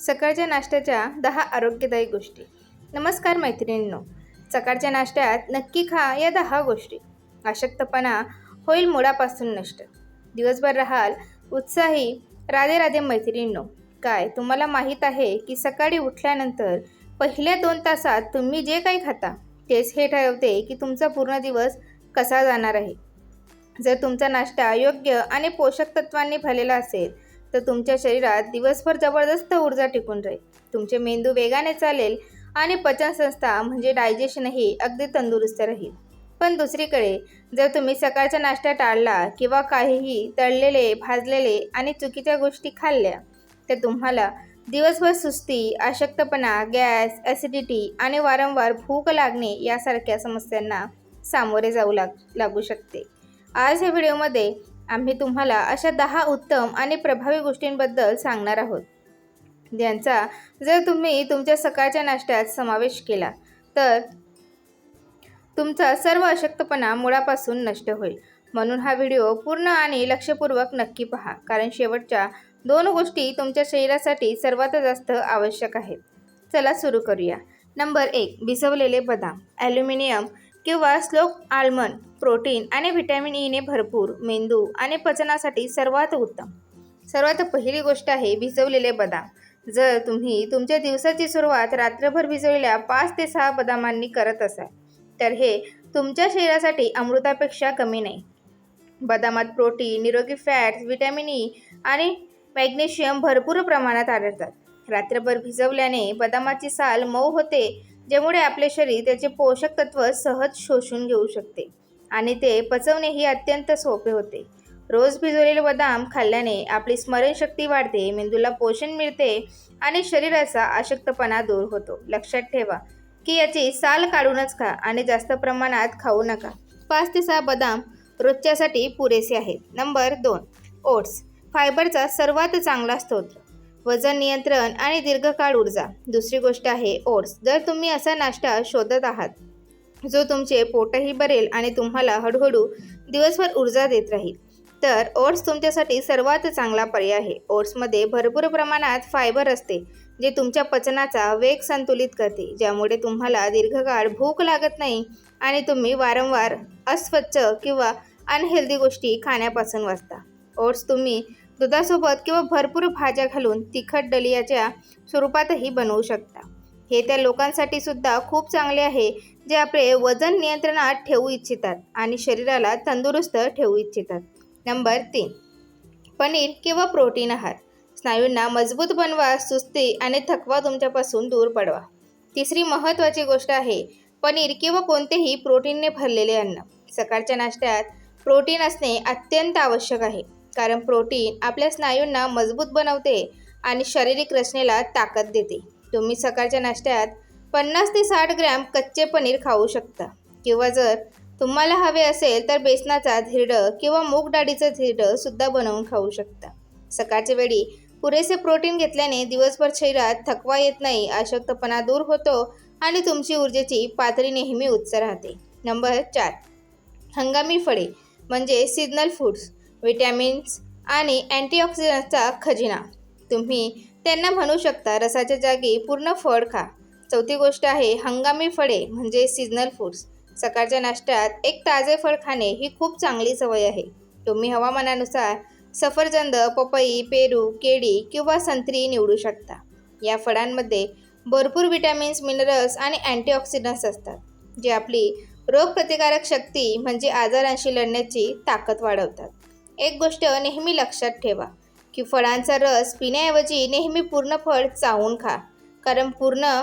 सकाळच्या नाश्त्याच्या 10 आरोग्यदायी गोष्टी. नमस्कार मैत्रिणींनो, सकाळच्या नाश्त्यात नक्की खा या 10 गोष्टी. अशक्तपणा होईल मुळापासून नष्ट. दिवसभर राहाल उत्साही. राधे राधे मैत्रिणींनो. काय तुम्हाला माहीत आहे की सकाळी उठल्यानंतर पहिल्या 2 तासात तुम्ही जे काही खाता तेच हे ठरवते की तुमचा पूर्ण दिवस कसा जाणार आहे. जर तुमचा नाश्ता योग्य आणि पोषक तत्वांनी भरलेला असेल तर तुमच्या शरीरात दिवसभर जबरदस्त ऊर्जा टिकून राहील. तुमचे मेंदू वेगाने चालेल आणि पचनसंस्था म्हणजे डायजेशनही अगदी तंदुरुस्त राहील. पण दुसरीकडे जर तुम्ही सकाळचा नाश्ता टाळला किंवा काहीही तळलेले, भाजलेले आणि चुकीच्या गोष्टी खाल्ल्या तर तुम्हाला दिवसभर सुस्ती, अशक्तपणा, गॅस, ॲसिडिटी आणि वारंवार भूक लागणे यासारख्या समस्यांना सामोरे जाऊ लागू शकते. आज या व्हिडिओमध्ये आम्ही तुम्हाला अशा 10 उत्तम आणि प्रभावी गोष्टींबद्दल सांगणार आहोत, ज्यांचा जर तुम्ही तुमच्या सकाळच्या नाश्त्यात समावेश केला तर तुमचा सर्व अशक्तपणा मुळापासून नष्ट होईल. म्हणून हा व्हिडिओ पूर्ण आणि लक्षपूर्वक नक्की पहा, कारण शेवटच्या 2 गोष्टी तुमच्या शरीरासाठी सर्वात जास्त आवश्यक आहेत. चला सुरू करूया. नंबर 1. भिजवलेले बदाम. ॲल्युमिनियम किंवा स्लो आल्मंड प्रोटीन आणि व्हिटॅमिन ईने भरपूर, मेंदू आणि पचनासाठी सर्वात उत्तम. सर्वात पहिली गोष्ट आहे भिजवलेले बदाम. जर तुम्ही तुमच्या दिवसाची सुरुवात रात्रभर भिजवलेल्या 5 ते 6 बदामांनी करत असाल तर हे तुमच्या शरीरासाठी अमृतापेक्षा कमी नाही. बदामात प्रोटीन, निरोगी फॅट्स, व्हिटॅमिन ई आणि मॅग्नेशियम भरपूर प्रमाणात आढळतात. रात्रभर भिजवल्याने बदामाची साल मऊ होते, ज्यामुळे आपले शरीर त्याचे पोषक तत्व सहज शोषून घेऊ शकते आणि ते पचवणेही अत्यंत सोपे होते. रोज भिजवलेले बदाम खाल्ल्याने आपली स्मरणशक्ती वाढते, मेंदूला पोषण मिळते आणि शरीराचा अशक्तपणा दूर होतो. लक्षात ठेवा की याची साल काढूनच खा आणि जास्त प्रमाणात खाऊ नका. 5 ते 6 बदाम रोजच्यासाठी पुरेसे आहेत. नंबर 2. ओट्स. फायबरचा सर्वात चांगला स्रोत, वजन नियंत्रण आणि दीर्घकाळ ऊर्जा. दुसरी गोष्ट आहे ओट्स. जर तुम्ही असा नाश्ता शोधत आहात जो तुमचे पोटही भरेल आणि तुम्हाला हळूहळू दिवसभर ऊर्जा देत राहील तर ओट्स तुमच्यासाठी सर्वात चांगला पर्याय आहे. ओट्समध्ये भरपूर प्रमाणात फायबर असते, जे तुमच्या पचनाचा वेग संतुलित करते, ज्यामुळे तुम्हाला दीर्घकाळ भूक लागत नाही आणि तुम्ही वारंवार अस्वच्छ किंवा अनहेल्दी गोष्टी खाण्यापासून वाचता. ओट्स तुम्ही दुधासोबत किंवा भरपूर भाज्या घालून तिखट दलियाच्या स्वरूपातही बनवू शकता. हे त्या लोकांसाठी सुद्धा खूप चांगले आहे जे आपले वजन नियंत्रणात ठेवू इच्छितात आणि शरीराला तंदुरुस्त ठेवू इच्छितात. नंबर 3. पनीर किंवा प्रोटीन आहार. स्नायूंना मजबूत बनवा, सुस्ती आणि थकवा तुमच्यापासून दूर पळवा. तिसरी महत्त्वाची गोष्ट आहे पनीर किंवा कोणतेही प्रोटीनने भरलेले अन्न. सकाळच्या नाश्त्यात प्रोटीन असणे अत्यंत आवश्यक आहे, कारण प्रोटीन आपल्या स्नायूंना मजबूत बनवते आणि शारीरिक रचनेला ताकद देते. तुम्ही सकाळच्या नाश्त्यात 50 ते 60 ग्रॅम कच्चे पनीर खाऊ शकता किंवा जर तुम्हाला हवे असेल तर बेसनाचा धिरडं किंवा मूग डाळीचं धिरडं सुद्धा बनवून खाऊ शकता. सकाळच्या वेळी पुरेसे प्रोटीन घेतल्याने दिवसभर शरीरात थकवा येत नाही, अशक्तपणा दूर होतो आणि तुमची ऊर्जेची पातळी नेहमी उच्च राहते. नंबर 4. हंगामी फळे म्हणजे सीजनल फूड्स. व्हिटॅमिन्स आणि अँटीऑक्सिडंट्सचा खजिना. तुम्ही त्यांना म्हणू शकता रसाच्या जागी पूर्ण फळ खा. चौथी गोष्ट आहे हंगामी फळे म्हणजे सीजनल फूड्स. सकाळच्या नाश्त्यात एक ताजे फळ खाणे ही खूप चांगली सवय आहे. तुम्ही हवामानानुसार सफरचंद, पपई, पेरू, केळी किंवा संत्री निवडू शकता. या फळांमध्ये भरपूर व्हिटॅमिन्स, मिनरल्स आणि अँटीऑक्सिडंट्स असतात, जे आपली रोगप्रतिकारक शक्ती म्हणजे आजारांशी लढण्याची ताकद वाढवतात. एक गोष्ट नेहमी लक्षात ठेवा की फळांचा रस पिण्याऐवजी नेहमी पूर्ण फळ चावून खा, कारण पूर्ण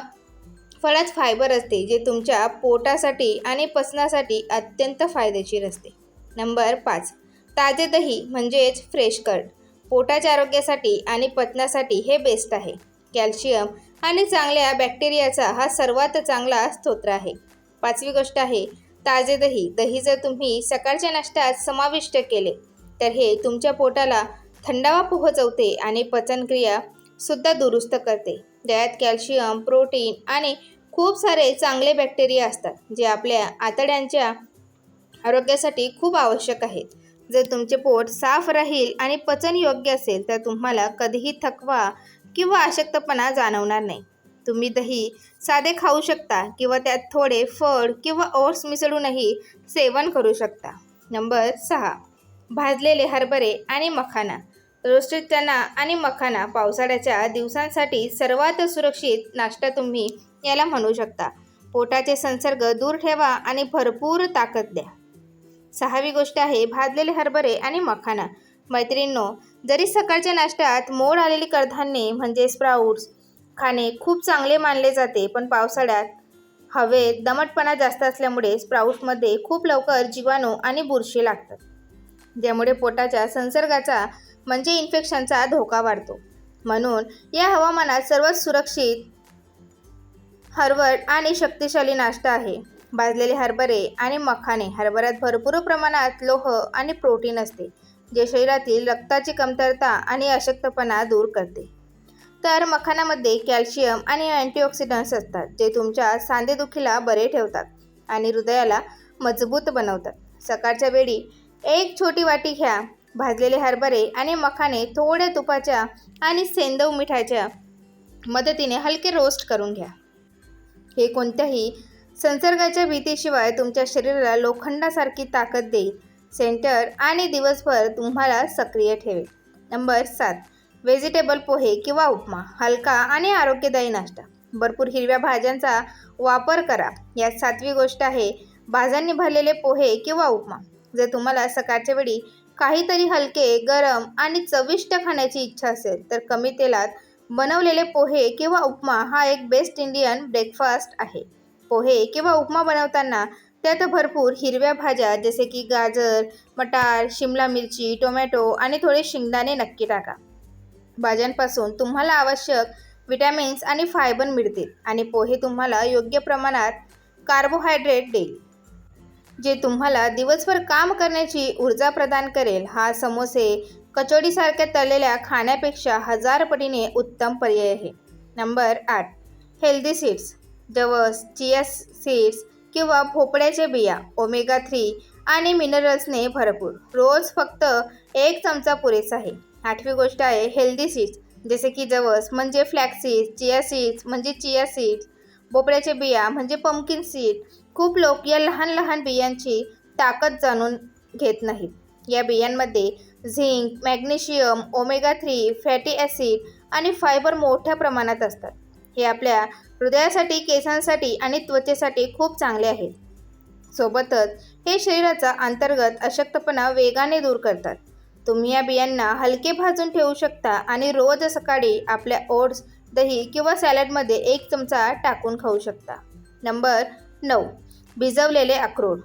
फळात फायबर असते, जे तुमच्या पोटासाठी आणि पचनासाठी अत्यंत फायदेशीर असते. नंबर 5. ताजे दही म्हणजेच फ्रेश कर्ड. पोटाच्या आरोग्यासाठी आणि पचनासाठी हे बेस्ट आहे. कॅल्शियम आणि चांगल्या बॅक्टेरियाचा हा सर्वात चांगला स्रोत आहे. 5वी गोष्ट आहे ताजे दही. दही जर तुम्ही सकाळच्या नाश्त्यात समाविष्ट केले तर हे तुमच्या पोटाला थंडावा पोहोचवते आणि पचनक्रिया सुद्धा दुरुस्त करते. दह्यात कॅल्शियम, प्रोटीन आणि खूप सारे चांगले बॅक्टेरिया असतात, जे आपल्या आतड्यांच्या आरोग्यासाठी खूप आवश्यक आहेत. जर तुमचे पोट साफ राहील आणि पचन योग्य असेल तर तुम्हाला कधीही थकवा किंवा अशक्तपणा जाणवणार नाही. तुम्ही दही साधे खाऊ शकता किंवा त्यात थोडे फळ किंवा ओट्स मिसळूनही सेवन करू शकता. नंबर 6. भाजलेले हरभरे आणि मखाना. रोस्टेड चणा आणि मखाना पावसाळ्याच्या दिवसांसाठी सर्वात सुरक्षित नाश्ता तुम्ही याला म्हणू शकता. पोटाचे संसर्ग दूर ठेवा आणि भरपूर ताकद द्या. 6वी गोष्ट आहे भाजलेले हरभरे आणि मखाना. मैत्रिणींनो, जरी सकाळच्या नाश्त्यात मोड आलेली कडधान्ये म्हणजे स्प्राउट्स खाणे खूप चांगले मानले जाते, पण पावसाळ्यात हवेत दमटपणा जास्त असल्यामुळे स्प्राउट्समध्ये खूप लवकर जीवाणू आणि बुरशी लागतात, ज्यामुळे पोटाच्या संसर्गाचा म्हणजे इन्फेक्शनचा धोका वाढतो. म्हणून या हवामानात सर्वात सुरक्षित हरवट आणि शक्तिशाली नाश्ता आहे भाजलेले हरभरे आणि मखाने. हरभऱ्यात भरपूर प्रमाणात लोह आणि प्रोटीन असते, जे शरीरातील रक्ताची कमतरता आणि अशक्तपणा दूर करते. तर मखानामध्ये कॅल्शियम आणि अँटीऑक्सिडंट्स असतात, जे तुमच्या सांधेदुखीला बरे ठेवतात आणि हृदयाला मजबूत बनवतात. सकाळच्या वेळी एक छोटी वाटी घ्या. भाजलेले हरभरे आणि मखाने थोड्या तुपाच्या आणि सेंदव मिठाच्या मदतीने हलके रोस्ट करून घ्या. हे कोणत्याही संसर्गाच्या भीतीशिवाय तुमच्या शरीराला लोखंडासारखी ताकद देईल, सेंटर आणि दिवसभर तुम्हाला सक्रिय ठेवेल. नंबर 7. व्हेजिटेबल पोहे किंवा उपमा. हलका आणि आरोग्यदायी नाश्ता. भरपूर हिरव्या भाज्यांचा वापर करा. यात 7वी गोष्ट आहे भाज्यांनी भरलेले पोहे किंवा उपमा. जर तुम्हाला सकाळच्या वेळी काहीतरी हलके, गरम आणि चविष्ट खाण्याची इच्छा असेल, तर कमी तेलात बनवलेले पोहे किंवा उपमा हा एक बेस्ट इंडियन ब्रेकफास्ट आहे. पोहे किंवा उपमा बनवताना त्यात भरपूर हिरव्या भाज्या जसे की गाजर, मटार, शिमला मिरची, टोमॅटो आणि थोडे शेंगदाणे नक्की टाका. भाज्यांपासून तुम्हाला आवश्यक विटॅमिन्स आणि फायबर मिळतील आणि पोहे तुम्हाला योग्य प्रमाणात कार्बोहायड्रेट देईल, जे तुम्हाला दिवसभर काम करण्याची ऊर्जा प्रदान करेल. हा समोसे, कचोडीसारख्या तळलेल्या खाण्यापेक्षा 1000 पटीने उत्तम पर्याय आहे. नंबर 8. Healthy seeds. जवस, चिया सीड्स किंवा भोपळ्याच्या बिया ओमेगा 3 आणि मिनरल्सने भरपूर. रोज फक्त 1 चमचा पुरेसा आहे. 8वी गोष्ट आहे हेल्दी सीड्स, जसे की जवस म्हणजे फ्लॅक्स सीड्स, चिया सीड्स म्हणजे चिया सीड्स, भोपळ्याच्या बिया म्हणजे पंपकिन सीड. खूप लोक या लहान लहान बियांची ताकद जाणून घेत नाहीत. या बियांमध्ये zinc, magnesium, omega 3, fatty acid आणि फायबर मोठ्या प्रमाणात असतात. हे आपल्या हृदयासाठी, केसांसाठी आणि त्वचेसाठी खूप चांगले आहेत. सोबतच हे शरीराचा अंतर्गत अशक्तपणा वेगाने दूर करतात. तुम्ही या बियांना हलके भाजून ठेवू शकता आणि रोज सकाळी आपल्या ओट्स, दही किंवा सॅलडमध्ये 1 चमचा टाकून खाऊ शकता. नंबर 9. भिजवलेले अक्रोड,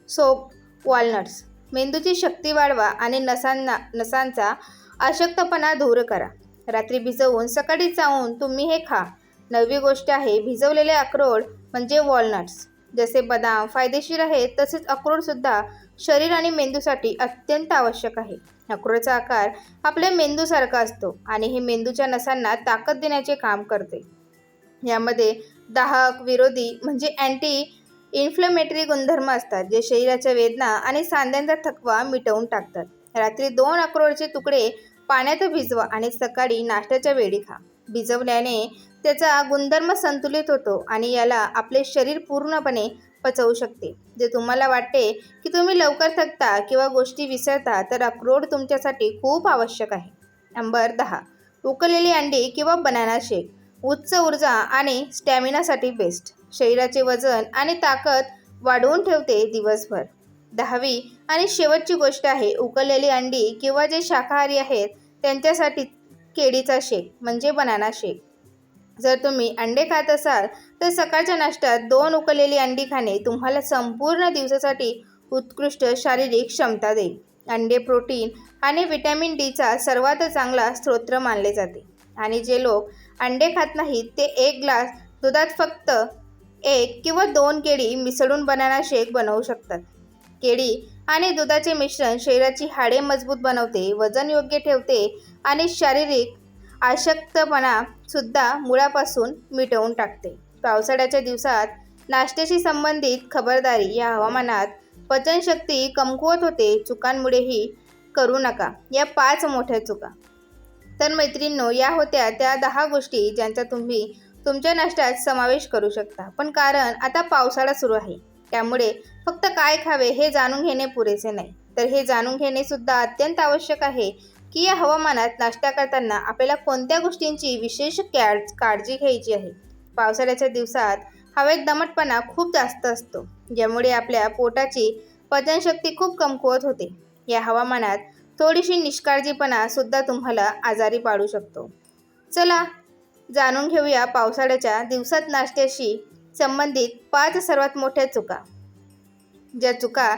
सोप, वॉलनट्स. मेंदूची शक्ती वाढवा आणि नसांचा अशक्तपणा दूर करा. रात्री भिजवून सकाळी चावून तुम्ही हे खा. 9वी गोष्ट आहे भिजवलेले अक्रोड म्हणजे वॉलनट्स. जसे बदाम फायदेशीर आहेत, तसेच अक्रोडसुद्धा शरीर आणि मेंदूसाठी अत्यंत आवश्यक आहे. अक्रोडचा आकार आपल्या मेंदूसारखा असतो आणि हे मेंदूच्या नसांना ताकद देण्याचे काम करते. यामध्ये दाहक विरोधी म्हणजे अँटी इन्फ्लेमेटरी गुणधर्म असतात, जे शरीराच्या वेदना आणि सांध्यांचा थकवा मिटवून टाकतात. रात्री 2 अक्रोडचे तुकडे पाण्यात भिजवा आणि सकाळी नाश्त्याच्या वेळी खा. भिजवल्याने त्याचा गुणधर्म संतुलित होतो आणि याला आपले शरीर पूर्णपणे पचवू शकते. जे तुम्हाला वाटते की तुम्ही लवकर थकता किंवा गोष्टी विसरता, तर अक्रोड तुमच्यासाठी खूप आवश्यक आहे. नंबर 10. उकळलेली अंडी किंवा बनाना शेक. उच्च ऊर्जा आणि स्टॅमिनासाठी बेस्ट. शरीराचे वजन आणि ताकद वाढवून ठेवते दिवसभर. 10वी आणि शेवटची गोष्ट आहे उकळलेली अंडी किंवा जे शाकाहारी आहेत त्यांच्यासाठी केळीचा शेक म्हणजे बनाना शेक. जर तुम्ही अंडे खात असाल तर सकाळच्या नाश्त्यात 2 उकळलेली अंडी खाणे तुम्हाला संपूर्ण दिवसासाठी उत्कृष्ट शारीरिक क्षमता देईल. अंडे प्रोटीन आणि व्हिटॅमिन डीचा सर्वात चांगला स्रोत मानले जाते आणि जे लोक अंडे खात नाहीत ते 1 ग्लास दुधात फक्त 1 किंवा 2 केळी मिसळून बनाना शेक बनवू शकतात. केळी आणि दुधाचे मिश्रण शरीराची हाडे मजबूत बनवते, वजन योग्य ठेवते आणि शारीरिक अशक्तपणा सुद्धा मुळापासून मिटवून टाकते. पावसाळ्याच्या दिवसात नाश्त्याशी संबंधित खबरदारी. या हवामानात पचनशक्ती कमकुवत होते. चुकांमुळेही करू नका या 5 मोठ्या चुका. तर मैत्रिणींनो, या होत्या त्या 10 गोष्टी ज्यांचा तुम्ही तुमच्या नाश्त्यात समावेश करू शकता. पण कारण आता पावसाळा सुरू आहे, त्यामुळे फक्त काय खावे हे जाणून घेणे पुरेसे नाही, तर हे जाणून घेणे सुद्धा अत्यंत आवश्यक आहे की या हवामानात नाश्ता करताना आपल्याला कोणत्या गोष्टींची विशेष काळजी घ्यायची आहे. पावसाळ्याच्या दिवसात हवेत दमटपणा खूप जास्त असतो, ज्यामुळे आपल्या पोटाची पचनशक्ती खूप कमकुवत होते. या हवामानात थोडीशी निष्काळजीपणा सुद्धा तुम्हाला आजारी पाडू शकतो. चला जाणून घेऊया पावसाळ्याच्या दिवसात नाश्त्याशी संबंधित 5 सर्वात मोठ्या चुका, ज्या चुका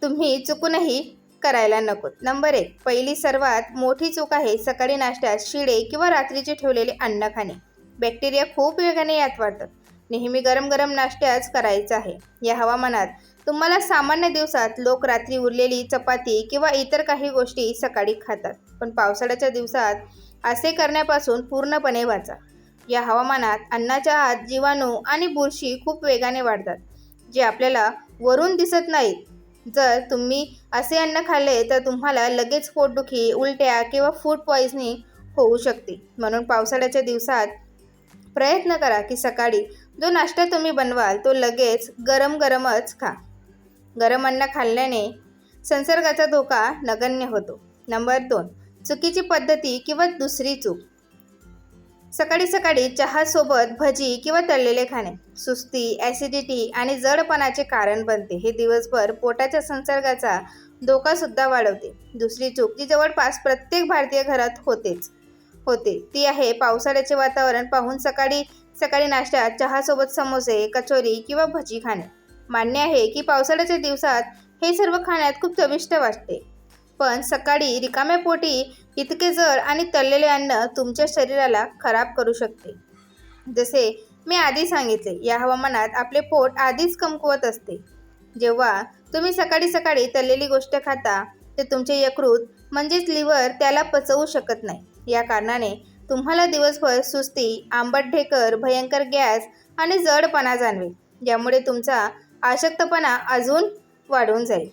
तुम्ही चुकूनही करायला नकोत. नंबर 1, पहिली सर्वात मोठी चूक आहे सकाळी नाश्त्यात शिळे किंवा रात्रीचे ठेवलेले अन्न खाणे. बॅक्टेरिया खूप वेगाने यात वाढतात. नेहमी गरम गरम नाश्त्याच करायचा आहे. या हवामानात तुम्हाला सामान्य दिवसात लोक रात्री उरलेली चपाती किंवा इतर काही गोष्टी सकाळी खातात, पण पावसाळ्याच्या दिवसात असे करण्यापासून पूर्णपणे वाचा. या हवामानात अन्नाच्या आत जीवाणू आणि बुरशी खूप वेगाने वाढतात, जे आपल्याला वरून दिसत नाहीत. जर तुम्ही असे अन्न खाल्ले तर तुम्हाला लगेच पोटदुखी, उलट्या किंवा फूड पॉइझनिंग होऊ शकते. म्हणून पावसाळ्याच्या दिवसात प्रयत्न करा की सकाळी जो नाश्ता तुम्ही बनवाल तो लगेच गरम गरमच खा. गरम अन्न खाल्ल्याने संसर्गाचा धोका नगण्य होतो. नंबर 2, चुकीची पद्धती किंवा दुसरी चूक. सकाळी सकाळी चहासोबत भजी किंवा तळलेले खाणे सुस्ती, ॲसिडिटी आणि जडपणाचे कारण बनते. हे दिवसभर पोटाच्या संसर्गाचा धोकासुद्धा वाढवते. दुसरी चूक जी जवळपास प्रत्येक भारतीय घरात होते ती आहे पावसाळ्याचे वातावरण पाहून सकाळी सकाळी नाश्त्यात चहासोबत समोसे, कचोरी किंवा भजी खाणे. मान्य आहे की पावसाळ्याच्या दिवसात हे सर्व खाण्यात खूप चविष्ट वाटते, पण सकाळी रिकाम्या पोटी इतके जड आणि तळलेले अन्न तुमच्या शरीराला खराब करू शकते. जसे मी आधी सांगितले, या हवामानात आपले पोट आधीच कमकुवत असते. जेव्हा तुम्ही सकाळी सकाळी तळलेली गोष्ट खाता तर तुमचे यकृत म्हणजेच लिव्हर त्याला पचवू शकत नाही. या कारणाने तुम्हाला दिवसभर सुस्ती, आंबट ढेकर, भयंकर गॅस आणि जडपणा जाणवेल, ज्यामुळे तुमचा अशक्तपणा अजून वाढून जाईल.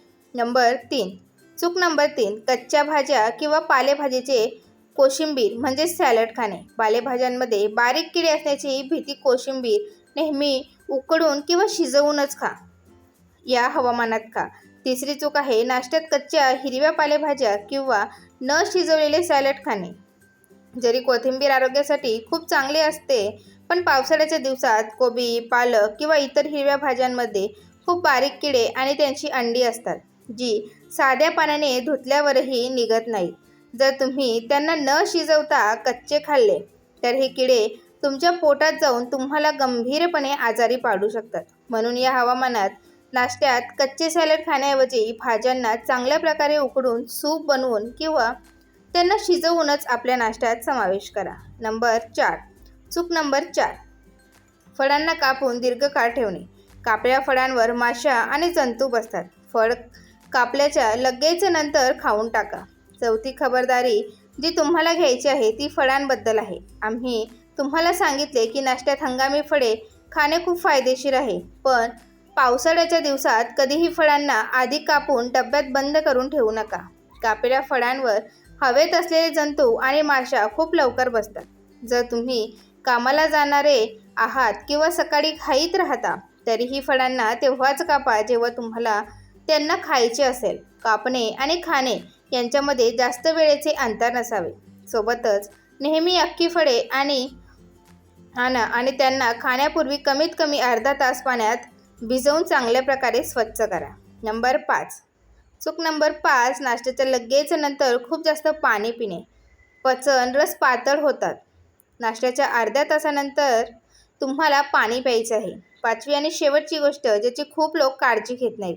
चूक नंबर 3, कच्च्या भाज्या किंवा पालेभाजीचे कोशिंबीर म्हणजे सॅलड खाणे. पालेभाज्यांमध्ये बारीक किडे असण्याची भीती. कोशिंबीर नेहमी उकडून किंवा शिजवूनच खा. या हवामानात खा. तिसरी चूक आहे नाश्त्यात कच्च्या हिरव्या पालेभाज्या किंवा न शिजवलेले सॅलड खाणे. जरी कोथिंबीर आरोग्यासाठी खूप चांगली असते, पण पावसाळ्याच्या दिवसात कोबी, पालक किंवा इतर हिरव्या भाज्यांमध्ये खूप बारीक किडे आणि त्यांची अंडी असतात, जी साध्या पाण्याने धुतल्यावरही निघत नाहीत. जर तुम्ही त्यांना न शिजवता कच्चे खाल्ले तर हे किडे तुमच्या पोटात जाऊन तुम्हाला गंभीरपणे आजारी पाडू शकतात. म्हणून या हवामानात नाश्त्यात कच्चे सॅलड खाण्याऐवजी भाज्यांना चांगल्या प्रकारे उकडून सूप बनवून किंवा त्यांना शिजवूनच आपल्या नाश्त्यात समावेश करा. चूक नंबर 4, फळांना कापून दीर्घकाळ ठेवणे. कापलेल्या फळांवर माशा आणि जंतू बसतात. फळ कापल्याच्या लगेच नंतर खाऊन टाका. चौथी खबरदारी जी तुम्हाला घ्यायची आहे ती फळांबद्दल आहे. आम्ही तुम्हाला सांगितले की नाश्त्यात हंगामी फळे खाणे खूप फायदेशीर आहे, पण पावसाळ्याच्या दिवसात कधीही फळांना आधी कापून डब्यात बंद करून ठेवू नका. कापलेल्या फळांवर हवेत असलेले जंतू आणि माशा खूप लवकर बसतात. जर तुम्ही कामाला जाणारे आहात किंवा सकाळी घाईत राहता तरीही फळांना तेव्हाच कापा जेव्हा तुम्हाला त्यांना खायचे असेल. कापणे आणि खाणे यांच्यामध्ये जास्त वेळेचे अंतर नसावे. सोबतच नेहमी अख्खी फळे आणा आणि त्यांना खाण्यापूर्वी कमीत कमी अर्धा तास पाण्यात भिजवून चांगल्या प्रकारे स्वच्छ करा. चूक नंबर 5, नाश्त्याच्या लगेच नंतर खूप जास्त पाणी पिणे. पचन रस पातळ होतात. नाश्त्याच्या अर्ध्या तासानंतर तुम्हाला पाणी प्यायचे आहे. 5वी आणि शेवटची गोष्ट ज्याची खूप लोक काळजी घेत नाहीत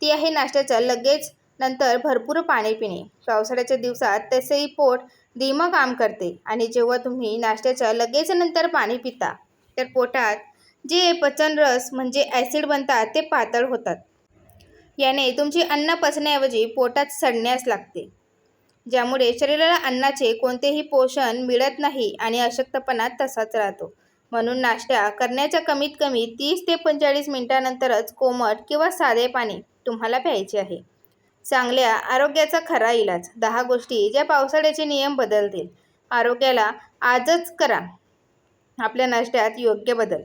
ती आहे नाश्त्याच्या लगेच नंतर भरपूर पाणी पिणे. पावसाळ्याच्या दिवसात तसेही पोट धीमं काम करते आणि जेव्हा तुम्ही नाश्त्याच्या लगेच नंतर पाणी पिता तर पोटात जे पचनरस म्हणजे ॲसिड बनतात ते पातळ होतात. याने तुमची अन्न पचण्याऐवजी पोटात सडण्यास लागते, ज्यामुळे शरीराला अन्नाचे कोणतेही पोषण मिळत नाही आणि अशक्तपणा तसाच राहतो. म्हणून नाश्ता करण्याच्या कमीत कमी 30 ते 45 मिनिटांनंतरच कोमट किंवा साधे पाणी तुम्हाला प्यायचे आहे. चांगल्या आरोग्याचा खरा इलाज. 10 गोष्टी ज्या पावसाळ्याचे नियम बदलतील. आरोग्याला आजच करा आपल्या नाश्त्यात योग्य बदल.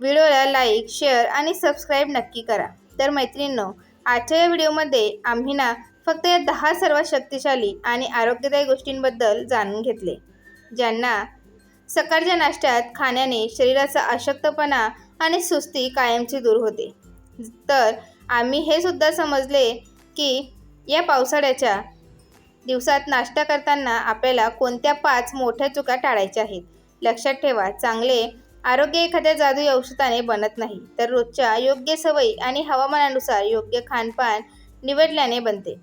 व्हिडिओला लाईक, शेअर आणि सबस्क्राईब नक्की करा. तर मैत्रिणींनो, आजच्या या व्हिडिओमध्ये आम्ही फक्त या 10 सर्वात शक्तिशाली आणि आरोग्यदायी गोष्टींबद्दल जाणून घेतले, ज्यांना सकाळच्या नाश्त्यात खाण्याने शरीराचा अशक्तपणा आणि सुस्ती कायमची दूर होते. तर आम्ही हे सुद्धा समजले की या पावसाळ्याच्या दिवसात नाश्ता करताना आपल्याला कोणत्या 5 मोठ्या चुका टाळायच्या आहेत. लक्षात ठेवा, चांगले आरोग्य एखाद्या जादुई औषधाने बनत नाही, तर रोजच्या योग्य सवयी आणि हवामानानुसार योग्य खानपान निवडल्याने बनते.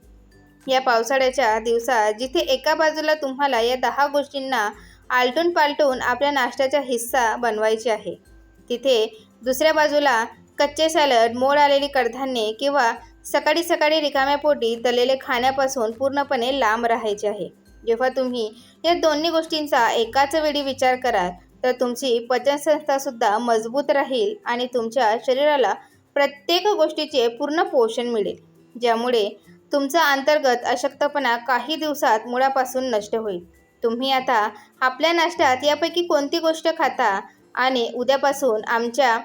या पावसाळ्याच्या दिवसात जिथे एका बाजूला तुम्हाला या 10 गोष्टींना आलटून पालटून आपल्या नाश्त्याचा हिस्सा बनवायचे आहे, तिथे दुसऱ्या बाजूला कच्चे सॅलड, मोड आलेली कडधान्ये किंवा सकाळी सकाळी रिकाम्या पोटी तळलेले खाण्यापासून पूर्णपणे लांब राहायचे आहे. जेव्हा तुम्ही या दोन्ही गोष्टींचा एकाच वेळी विचार कराल, तर तुमची पचनसंस्थासुद्धा मजबूत राहील आणि तुमच्या शरीराला प्रत्येक गोष्टीचे पूर्ण पोषण मिळेल, ज्यामुळे तुमचा अंतर्गत अशक्तपणा काही दिवसात मुळापासून नष्ट होईल. तुम्ही आता आपल्या नाश्त्यात यापैकी कोणती गोष्ट खाता आणि उद्यापासून आमच्या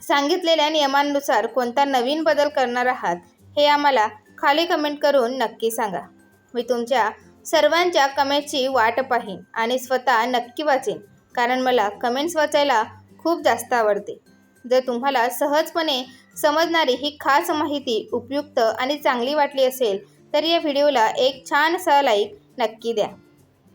सांगितलेल्या नियमांनुसार कोणता नवीन बदल करणार आहात, हे आम्हाला खाली कमेंट करून नक्की सांगा. मी तुमच्या सर्वांच्या कमेंटची वाट पाहीन आणि स्वतः नक्की वाचेन, कारण मला कमेंट्स वाचायला खूप जास्त आवडते. जर तुम्हाला सहजपणे समजणारी ही खास माहिती उपयुक्त आणि चांगली वाटली असेल, तर या व्हिडिओला एक छानसा लाईक नक्की द्या.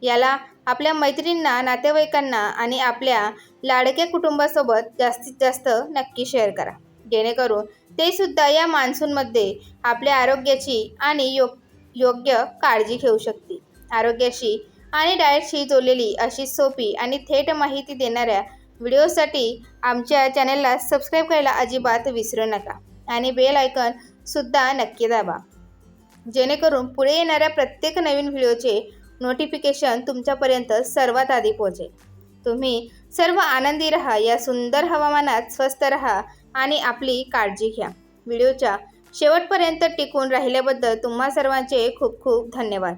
याला आपल्या मैत्रिणींना, नातेवाईकांना आणि आपल्या लाडक्या कुटुंबासोबत जास्तीत जास्त नक्की शेअर करा, जेणेकरून ते सुद्धा या मान्सूनमध्ये आपल्या आरोग्याची आणि योग्य काळजी घेऊ शकतील. आरोग्याशी आणि डाएटशी जोडलेली अशी सोपी आणि थेट माहिती देणाऱ्या व्हिडिओसाठी आमच्या चॅनलला सबस्क्राईब करायला अजिबात विसरू नका आणि बेल आयकॉनसुद्धा नक्की दाबा, जेणेकरून पुढे येणाऱ्या प्रत्येक नवीन व्हिडिओचे नोटिफिकेशन तुमच्यापर्यंत सर्वात आधी पोहोचेल. तुम्ही सर्व आनंदी राहा, या सुंदर हवामानात स्वस्थ राहा आणि आपली काळजी घ्या. व्हिडिओच्या शेवटपर्यंत टिकून राहिल्याबद्दल तुम्हा सर्वांचे खूप खूप धन्यवाद.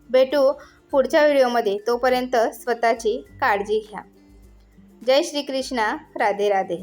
भेटू पुढच्या व्हिडिओमध्ये. तोपर्यंत स्वतःची काळजी घ्या. जय श्री कृष्णा. राधे राधे.